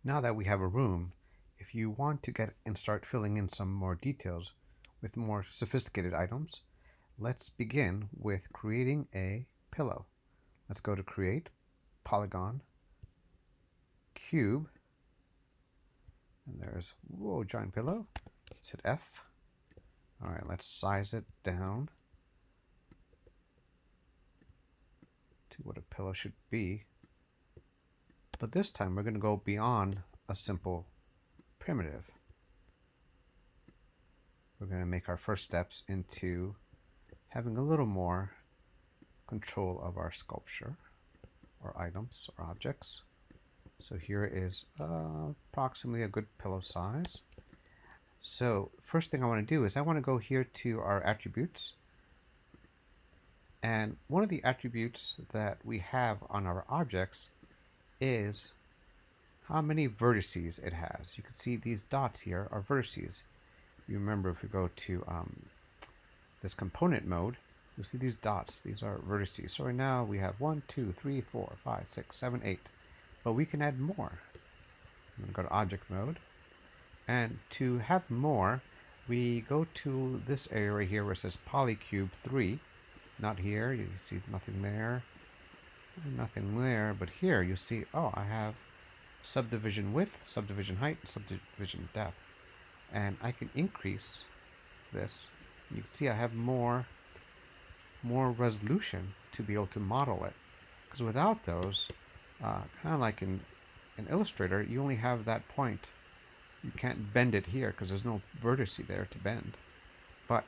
Now that we have a room, if you want to get and start filling in some more details with more sophisticated items, let's begin with creating a pillow. Let's go to Create, Polygon, Cube, and there's, whoa, giant pillow. Let's hit F. All right, let's size it down to what a pillow should be. But this time we're going to go beyond a simple primitive. We're going to make our first steps into having a little more control of our sculpture or items or objects. So here is approximately a good pillow size. So first thing I want to do is I want to go here to our attributes. And one of the attributes that we have on our objects is how many vertices it has. You can see these dots here are vertices. You remember if we go to this component mode, you'll see these dots. These are vertices. So right now we have 1, 2, 3, 4, 5, 6, 7, 8. But we can add more. I'm going to go to object mode. And to have more, we go to this area right here where it says polycube 3. Not here. You see nothing there. Nothing there. But here you see, oh, I have subdivision width, subdivision height, subdivision depth. And I can increase this. You can see I have more resolution to be able to model it. Because without those, kind of like in Illustrator, you only have that point. You can't bend it here because there's no vertex there to bend. But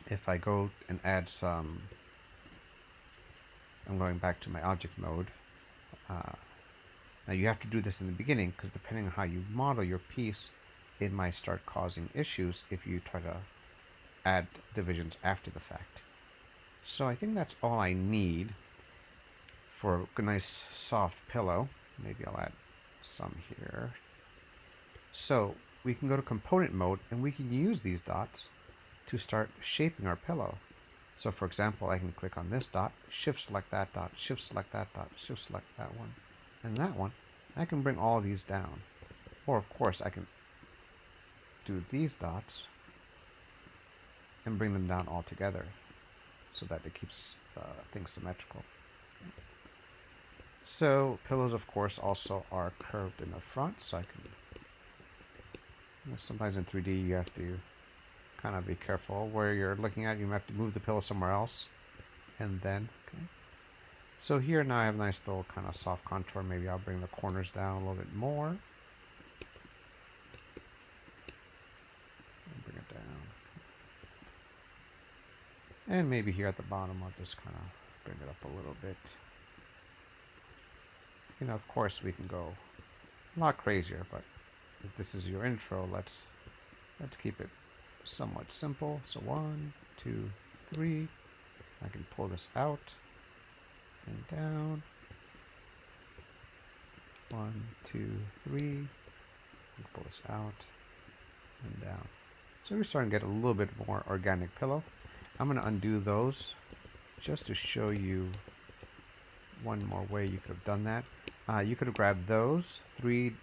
if I go and add some, I'm going back to my object mode. Now you have to do this in the beginning because depending on how you model your piece, it might start causing issues if you try to add divisions after the fact. So I think that's all I need for a nice soft pillow. Maybe I'll add some here. So we can go to component mode and we can use these dots to start shaping our pillow. So for example, I can click on this dot, shift select that dot, shift select that dot, shift select that one, and that one. I can bring all these down. Or of course I can do these dots and bring them down all together so that it keeps things symmetrical. So pillows of course also are curved in the front, so I can, sometimes in 3D you have to kind of be careful where you're looking at. You have to move the pillow somewhere else and then, okay. So here now I have a nice little kind of soft contour. Maybe I'll bring the corners down a little bit more. And bring it down. And maybe here at the bottom I'll just kind of bring it up a little bit. You know, of course we can go a lot crazier, but if this is your intro, let's keep it somewhat simple. So 1, 2, 3. I can pull this out and down. 1, 2, 3. Pull this out and down. So we're starting to get a little bit more organic pillow. I'm going to undo those just to show you one more way you could have done that. You could have grabbed those 3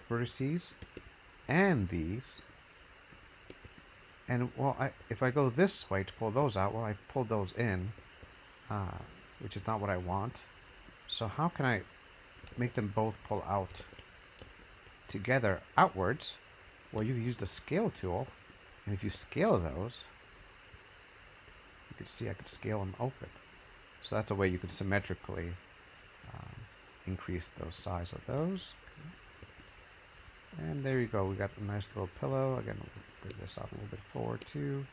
vertices and these. And well, if I go this way to pull those out, well, I pulled those in, which is not what I want. So how can I make them both pull out together outwards? Well, you can use the scale tool, and if you scale those, you can see I could scale them open. So that's a way you can symmetrically increase the size of those. And there you go. We got a nice little pillow. Again, we'll bring this out a little bit forward too.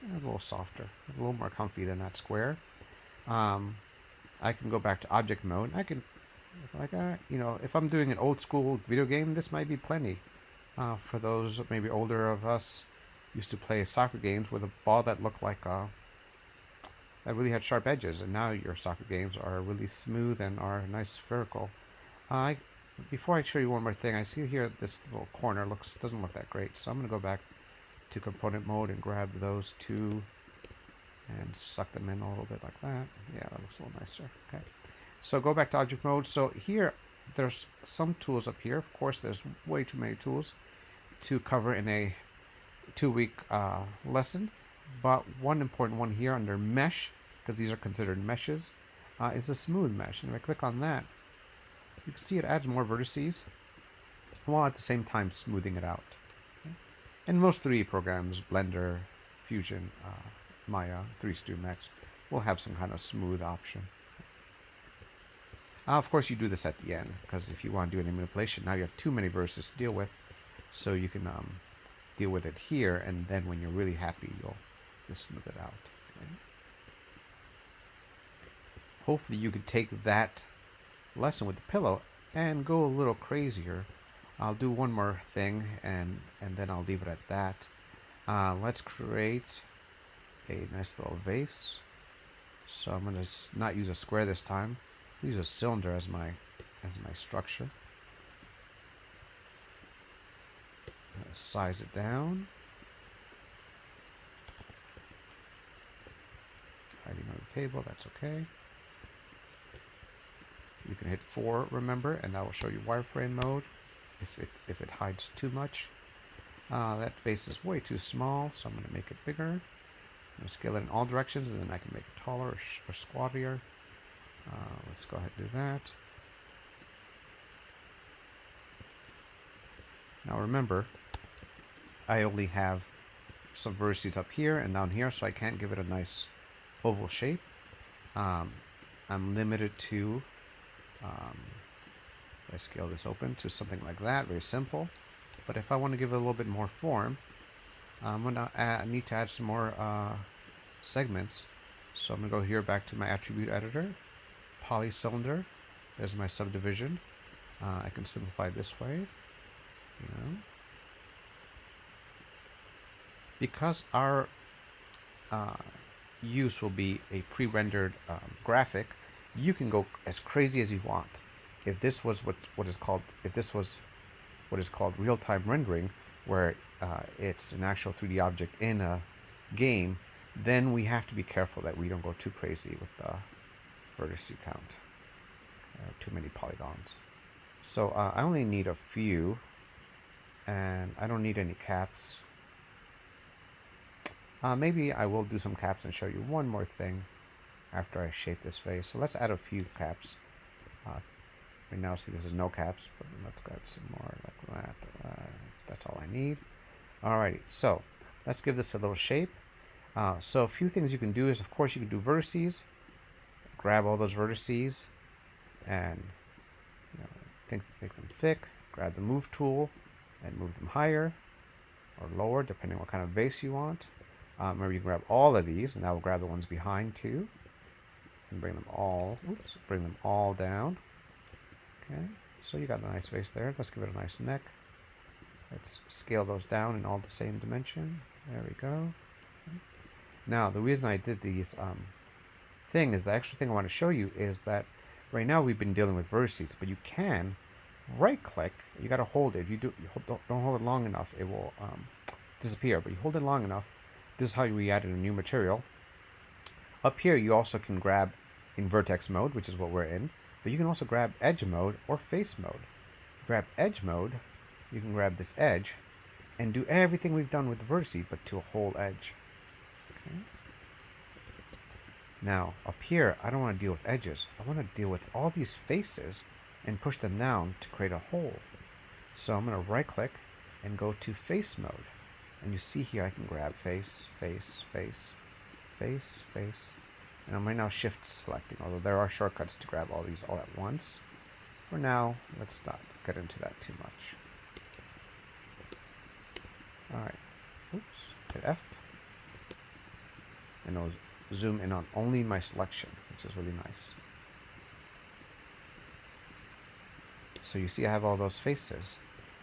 And a little softer, a little more comfy than that square. I can go back to object mode. I can, if I'm doing an old school video game, this might be plenty. For those maybe older of us, used to play soccer games with a ball that looked like that really had sharp edges, and now your soccer games are really smooth and are nice spherical. Before I show you one more thing, I see here this little corner doesn't look that great, so I'm going to go back to component mode and grab those 2 and suck them in a little bit like that. Yeah, that looks a little nicer. Okay, so go back to object mode. So here there's some tools up here. Of course, there's way too many tools to cover in a 2-week lesson. But one important one here under mesh, because these are considered meshes, is a smooth mesh. And if I click on that, you can see it adds more vertices while at the same time smoothing it out. Okay? And most 3D programs, Blender, Fusion, Maya, 3ds Max, will have some kind of smooth option. Of course, you do this at the end, because if you want to do any manipulation, now you have too many vertices to deal with. So you can deal with it here, and then when you're really happy, you'll smooth it out. Okay? Hopefully you can take that lesson with the pillow and go a little crazier. I'll do one more thing, and then I'll leave it at that. Let's create a nice little vase. So I'm going to not use a square this time. Use a cylinder as my structure. Size it down. Hiding on the table, that's okay. You can hit 4, remember, and that will show you wireframe mode if it hides too much. That vase is way too small, so I'm going to make it bigger. I'm going to scale it in all directions, and then I can make it taller or squattier. Let's go ahead and do that. Now remember, I only have some vertices up here and down here, so I can't give it a nice oval shape. I'm limited to, I scale this open to something like that, very simple. But if I want to give it a little bit more form, I'm going to need to add some more segments. So I'm going to go here back to my attribute editor, poly cylinder. There's my subdivision. I can simplify this way. You know. Because our use will be a pre-rendered graphic, you can go as crazy as you want. If this was what is called real-time rendering, where it's an actual 3D object in a game, then we have to be careful that we don't go too crazy with the vertex count. Too many polygons. So I only need a few, and I don't need any caps. Maybe I will do some caps and show you one more thing after I shape this face. So let's add a few caps. Right now, see, this is no caps, but let's add some more like that. That's all I need. Alrighty, so let's give this a little shape. So a few things you can do is, of course, you can do vertices. Grab all those vertices and make them thick. Grab the move tool and move them higher or lower, depending on what kind of vase you want. Remember, you can grab all of these, and that will grab the ones behind too, and bring them all down. Okay, so you got a nice vase there. Let's give it a nice neck. Let's scale those down in all the same dimension. There we go. Okay. Now, the reason I did these the extra thing I want to show you is that right now we've been dealing with vertices, but you can right-click. You got to hold it. If you don't hold it long enough, it will disappear. But you hold it long enough. This is how we added a new material. Up here, you also can grab in vertex mode, which is what we're in, but you can also grab edge mode or face mode. Grab edge mode, you can grab this edge and do everything we've done with the vertices, but to a whole edge. Okay. Now, up here, I don't want to deal with edges. I want to deal with all these faces and push them down to create a hole. So I'm going to right-click and go to face mode. And you see here I can grab face, face, face, face, face. And I'm right now shift selecting, although there are shortcuts to grab all these all at once. For now, let's not get into that too much. Alright. Oops. Hit F. And it'll zoom in on only my selection, which is really nice. So you see I have all those faces.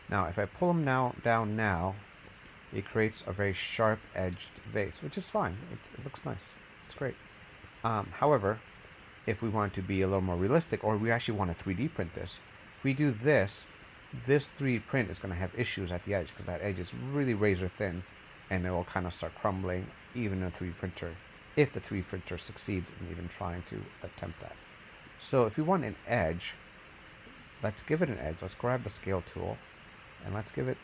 Now, if I pull them down now, it creates a very sharp-edged vase, which is fine. It looks nice. It's great. However, if we want to be a little more realistic, or we actually want to 3D print this, if we do this 3D print is going to have issues at the edge, because that edge is really razor thin, and it will kind of start crumbling even in a 3D printer, if the 3D printer succeeds in even trying to attempt that. So if we want an edge, let's give it an edge. Let's grab the scale tool and let's give it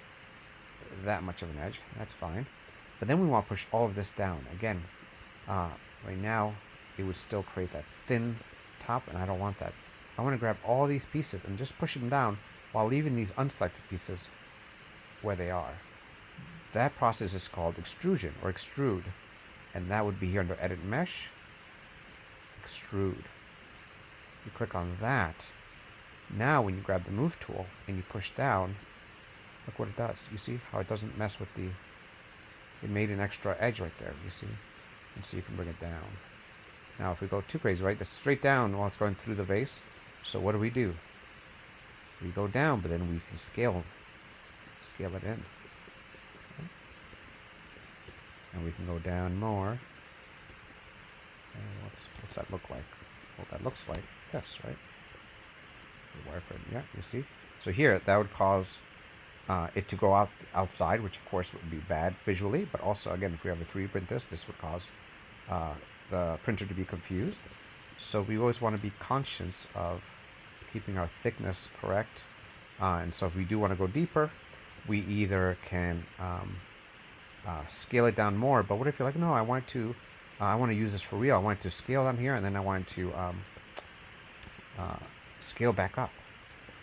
that much of an edge. That's fine. But then we want to push all of this down. Again, right now it would still create that thin top, and I don't want that. I want to grab all these pieces and just push them down while leaving these unselected pieces where they are. That process is called extrusion or extrude, and that would be here under Edit Mesh, Extrude. You click on that. Now when you grab the Move tool and you push down, look what it does. You see how it doesn't mess with the... It made an extra edge right there, you see? And so you can bring it down. Now if we go too crazy, right, that's straight down while it's going through the vase. So what do? We go down, but then we can scale it in. Okay. And we can go down more. And what's that look like? Well, that looks like this, right? It's a wireframe. Yeah, you see? So here, that would cause it to go outside, which of course would be bad visually, but also, again, if we have a 3D print this would cause the printer to be confused. So we always want to be conscious of keeping our thickness correct. And so if we do want to go deeper, we either can scale it down more, but what if you're like, no, I want to use this for real. I want it to scale down here, and then I want it to scale back up.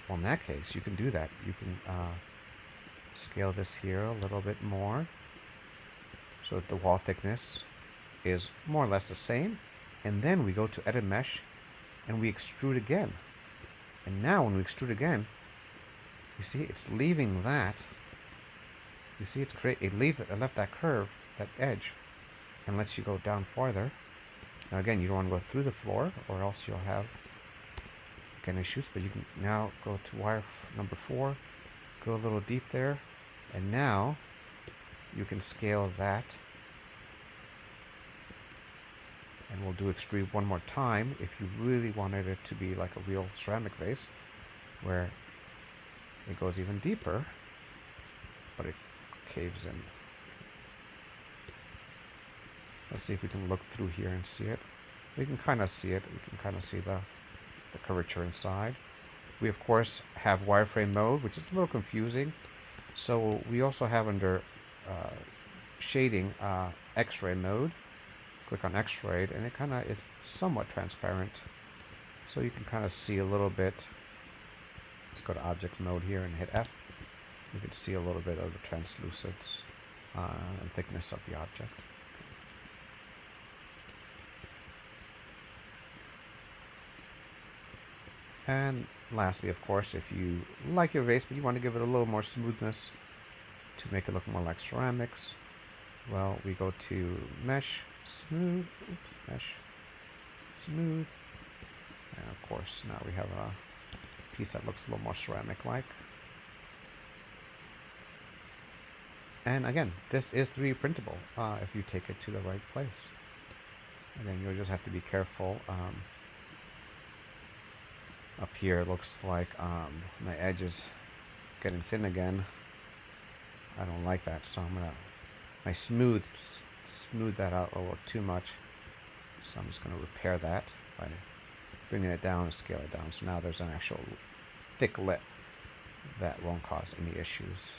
Well, in that case, you can do that. You can scale this here a little bit more so that the wall thickness is more or less the same. And then we go to Edit Mesh, and we extrude again. And now when we extrude again, you see it's leaving that. You see it left that curve, that edge, and lets you go down farther. Now again, you don't want to go through the floor, or else you'll have again issues. But you can now go to wire number 4, go a little deep there, and now you can scale that. And we'll do extrude one more time if you really wanted it to be like a real ceramic vase, where it goes even deeper, but it caves in. Let's see if we can look through here and see it. We can kind of see it. We can kind of see the curvature inside. We, of course, have wireframe mode, which is a little confusing. So we also have under shading X-ray mode. Click on X-ray, and it kind of is somewhat transparent. So you can kind of see a little bit. Let's go to object mode here and hit F. You can see a little bit of the translucence and thickness of the object. And lastly, of course, if you like your vase, but you want to give it a little more smoothness to make it look more like ceramics, well, we go to Mesh, Smooth, Mesh, Smooth, and of course, now we have a piece that looks a little more ceramic-like. And again, this is 3D printable if you take it to the right place. Again, you'll just have to be careful. Up here, it looks like my edge is getting thin again. I don't like that, so I'm gonna smooth that out a little too much. So I'm just gonna repair that by bringing it down and scale it down. So now there's an actual thick lip that won't cause any issues.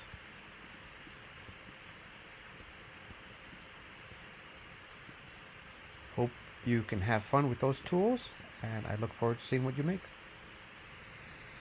Hope you can have fun with those tools, and I look forward to seeing what you make.